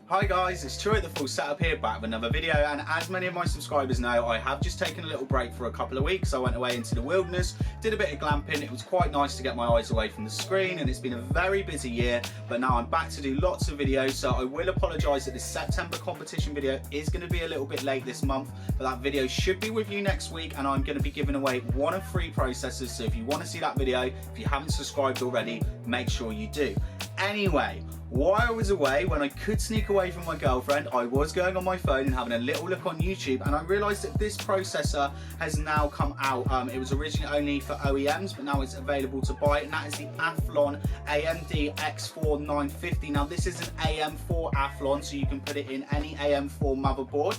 Hi guys, it's Troy at the Full Setup here, back with another video, and as many of my subscribers know, I have just taken a little break for a couple of weeks. I went away into the wilderness, did a bit of glamping. It was quite nice to get my eyes away from the screen, and it's been a very busy year, but now I'm back to do lots of videos, so I will apologise that this September competition video is going to be a little bit late this month, but that video should be with you next week, and I'm going to be giving away one of 3 processors, so if you want to see that video, if you haven't subscribed already, make sure you do. Anyway, while I was away, when I could sneak away from my girlfriend, I was going on my phone and having a little look on YouTube, and I realised that this processor has now come out. It was originally only for OEMs, but now it's available to buy, and that is the Athlon AMD X4 950. Now this is an AM4 Athlon, so you can put it in any AM4 motherboard.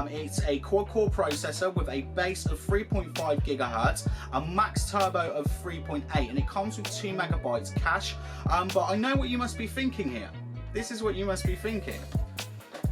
It's a quad-core processor with a base of 3.5 GHz, a max turbo of 3.8, and it comes with 2 MB cache. But I know what you must be thinking here. This is what you must be thinking.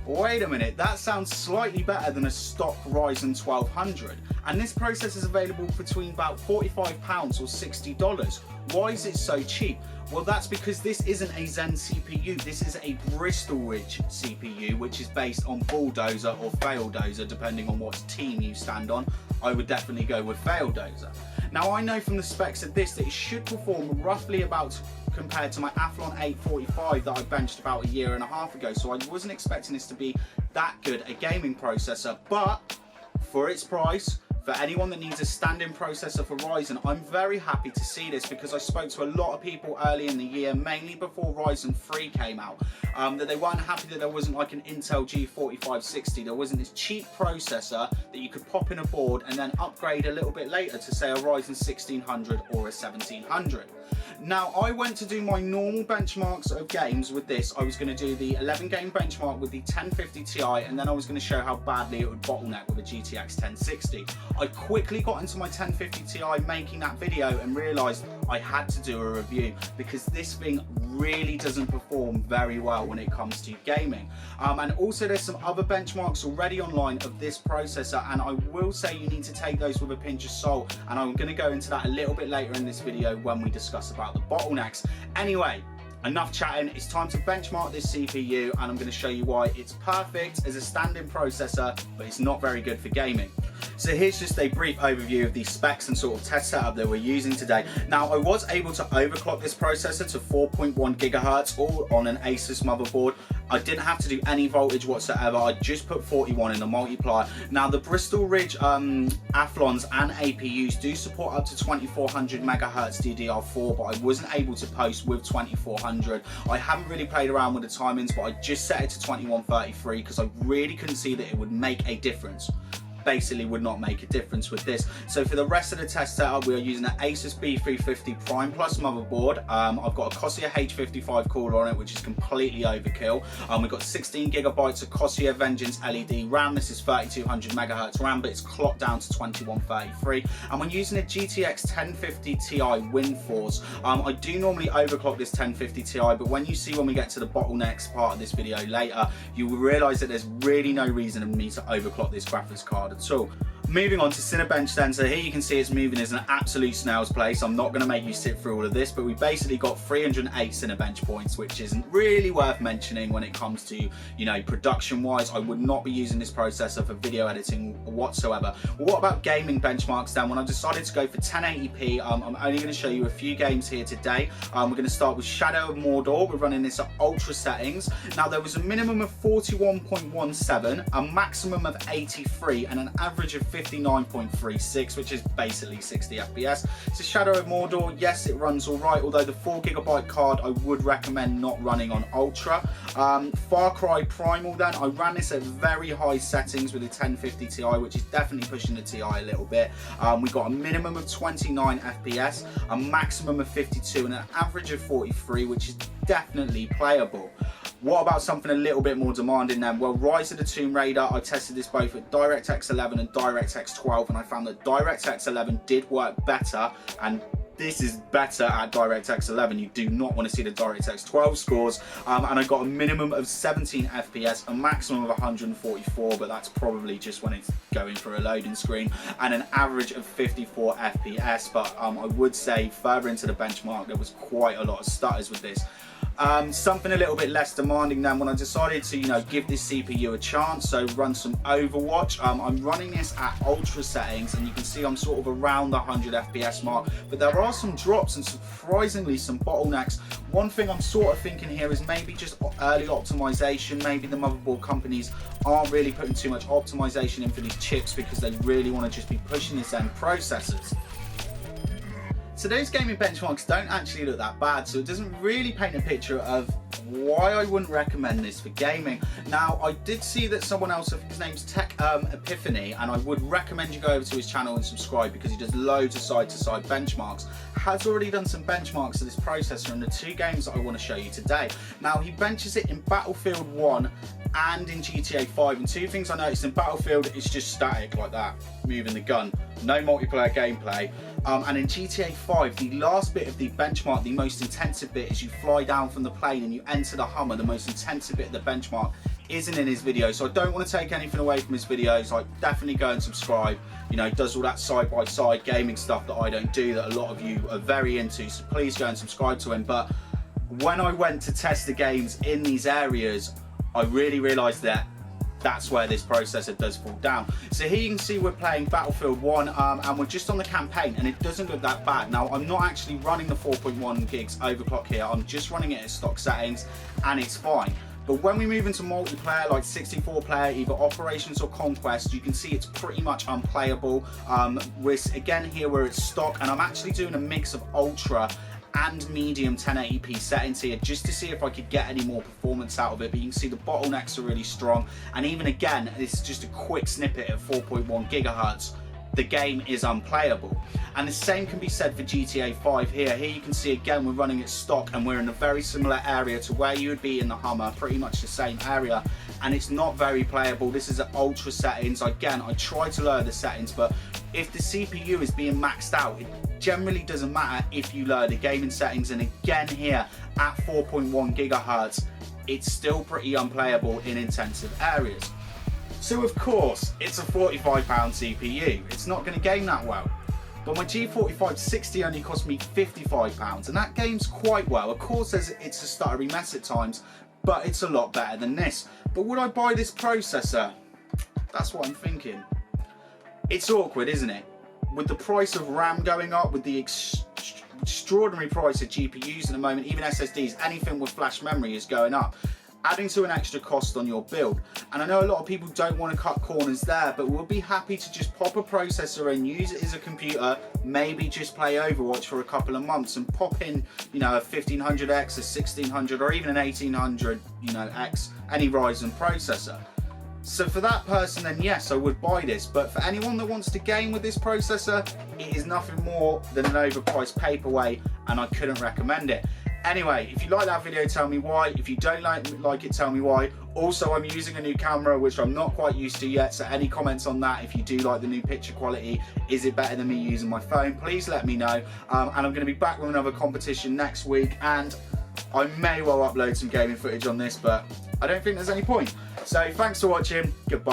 Wait a minute, that sounds slightly better than a stock Ryzen 1200, and this processor is available between about £45 or $60. Why is it so cheap? Well, that's because this isn't a Zen CPU, this is a Bristol Ridge CPU, which is based on Bulldozer or Faildozer, depending on what team you stand on. I would definitely go with Faildozer. Now, I know from the specs of this that it should perform roughly about compared to my Athlon 845 that I benched about a year and a half ago, so I wasn't expecting this to be that good a gaming processor, but for its price, for anyone that needs a stand-in processor for Ryzen, I'm very happy to see this, because I spoke to a lot of people early in the year, mainly before Ryzen 3 came out, that they weren't happy that there wasn't like an Intel G4560. There wasn't this cheap processor that you could pop in a board and then upgrade a little bit later to say a Ryzen 1600 or a 1700. Now, I went to do my normal benchmarks of games with this. I was going to do the 11 game benchmark with the 1050 Ti, and then I was going to show how badly it would bottleneck with a GTX 1060. I quickly got into my 1050 Ti making that video and realised I had to do a review, because this thing really doesn't perform very well when it comes to gaming. And also there's some other benchmarks already online of this processor, and I will say you need to take those with a pinch of salt, and I'm going to go into that a little bit later in this video when we discuss about the bottlenecks. Anyway, enough chatting, it's time to benchmark this CPU, and I'm going to show you why it's perfect as a stand-in processor, but it's not very good for gaming. So here's just a brief overview of the specs and sort of test setup that we're using today. Now, I was able to overclock this processor to 4.1 GHz all on an Asus motherboard. I didn't have to do any voltage whatsoever. I just put 41 in the multiplier. Now, the Bristol Ridge Athlons and APUs do support up to 2400 MHz DDR4, but I wasn't able to post with 2400. I haven't really played around with the timings, but I just set it to 2133 because I really couldn't see that it would make a difference. Basically would not make a difference with this. So for the rest of the test setup, we are using an Asus B350 Prime Plus motherboard. I've got a Corsair H55 cooler on it, which is completely overkill. We've got 16 gigabytes of Corsair Vengeance LED RAM. This is 3200 megahertz RAM, but it's clocked down to 2133. And when using a GTX 1050 Ti WindForce, I do normally overclock this 1050 Ti, but when you see when we get to the bottlenecks part of this video later, you will realize that there's really no reason for me to overclock this graphics card at all. Moving on to cinebench then, so here you can see it's moving as an absolute snail's pace. I'm not going to make you sit through all of this, but we basically got 308 cinebench points, which isn't really worth mentioning when it comes to, you know, production wise. I would not be using this processor for video editing whatsoever. Well, what about gaming benchmarks then? When I decided to go for 1080p, I'm only going to show you a few games here today. We're going to start with Shadow of Mordor. We're running this at ultra settings. Now, there was a minimum of 41.17, a maximum of 83, and an average of 59.36, which is basically 60 FPS. So Shadow of Mordor, yes, it runs all right, although the 4GB card I would recommend not running on Ultra. Far Cry Primal then, I ran this at very high settings with a 1050 Ti, which is definitely pushing the Ti a little bit. We got a minimum of 29 FPS, a maximum of 52, and an average of 43, which is definitely playable. What about something a little bit more demanding then? Well, Rise of the Tomb Raider, I tested this both at DirectX 11 and DirectX 12, and I found that DirectX 11 did work better, and this is better at DirectX 11. You do not want to see the DirectX 12 scores. And I got a minimum of 17 FPS, a maximum of 144, but that's probably just when it's going for a loading screen, and an average of 54 FPS. But I would say further into the benchmark, there was quite a lot of stutters with this. Something a little bit less demanding than when I decided to, you know, give this CPU a chance, so run some Overwatch. I'm running this at ultra settings, and you can see I'm sort of around the 100 FPS mark, but there are some drops and surprisingly some bottlenecks. One thing I'm sort of thinking here is maybe just early optimization. Maybe the motherboard companies aren't really putting too much optimization in for these chips because they really want to just be pushing this end processors. Today's gaming benchmarks don't actually look that bad, so it doesn't really paint a picture of why I wouldn't recommend this for gaming. Now, I did see that someone else, his name's Tech Epiphany, and I would recommend you go over to his channel and subscribe because he does loads of side-to-side benchmarks. Has already done some benchmarks of this processor in the two games that I want to show you today. Now, he benches it in Battlefield 1 and in GTA 5, and two things I noticed: in Battlefield it's just static like that, moving the gun, no multiplayer gameplay, and in GTA 5 the last bit of the benchmark, the most intensive bit, is you fly down from the plane and you enter the Hummer. The most intensive bit of the benchmark isn't in his video, so I don't want to take anything away from his videos. Like, definitely go and subscribe. You know, does all that side-by-side gaming stuff that I don't do, that a lot of you are very into, so please go and subscribe to him. But when I went to test the games in these areas, I really realised that that's where this processor does fall down. So here you can see we're playing Battlefield 1 and we're just on the campaign, and it doesn't look that bad. Now, I'm not actually running the 4.1 gigs overclock here, I'm just running it at stock settings and it's fine. But when we move into multiplayer, like 64 player, either Operations or Conquest, you can see it's pretty much unplayable. Again, here we're at stock, and I'm actually doing a mix of ultra and medium 1080p settings here just to see if I could get any more performance out of it. But you can see the bottlenecks are really strong, and even again, this is just a quick snippet at 4.1 gigahertz. The game is unplayable. And the same can be said for GTA 5 here. Here you can see again we're running at stock and we're in a very similar area to where you would be in the Hummer, pretty much the same area, and it's not very playable. This is at ultra settings. Again, I try to lower the settings, but if the CPU is being maxed out, it generally doesn't matter if you lower the gaming settings. And again here at 4.1 gigahertz, it's still pretty unplayable in intensive areas. So of course, it's a £45 CPU. It's not going to game that well. But my G4560 only cost me £55, and that games quite well. Of course, it's a stuttery mess at times, but it's a lot better than this. But would I buy this processor? That's what I'm thinking. It's awkward, isn't it? With the price of RAM going up, with the extraordinary price of GPUs at the moment, even SSDs, anything with flash memory is going up, adding to an extra cost on your build. And I know a lot of people don't want to cut corners there, but we'll be happy to just pop a processor in, use it as a computer, maybe just play Overwatch for a couple of months and pop in, you know, a 1500X, a 1600, or even an 1800, you know, X, any Ryzen processor. So for that person, then yes, I would buy this. But for anyone that wants to game with this processor, it is nothing more than an overpriced paperweight, and I couldn't recommend it. Anyway, if you like that video, tell me why. If you don't like it, tell me why. Also, I'm using a new camera, which I'm not quite used to yet, so any comments on that, if you do like the new picture quality, is it better than me using my phone, please let me know. And I'm going to be back with another competition next week, and I may well upload some gaming footage on this, but I don't think there's any point. So thanks for watching, goodbye.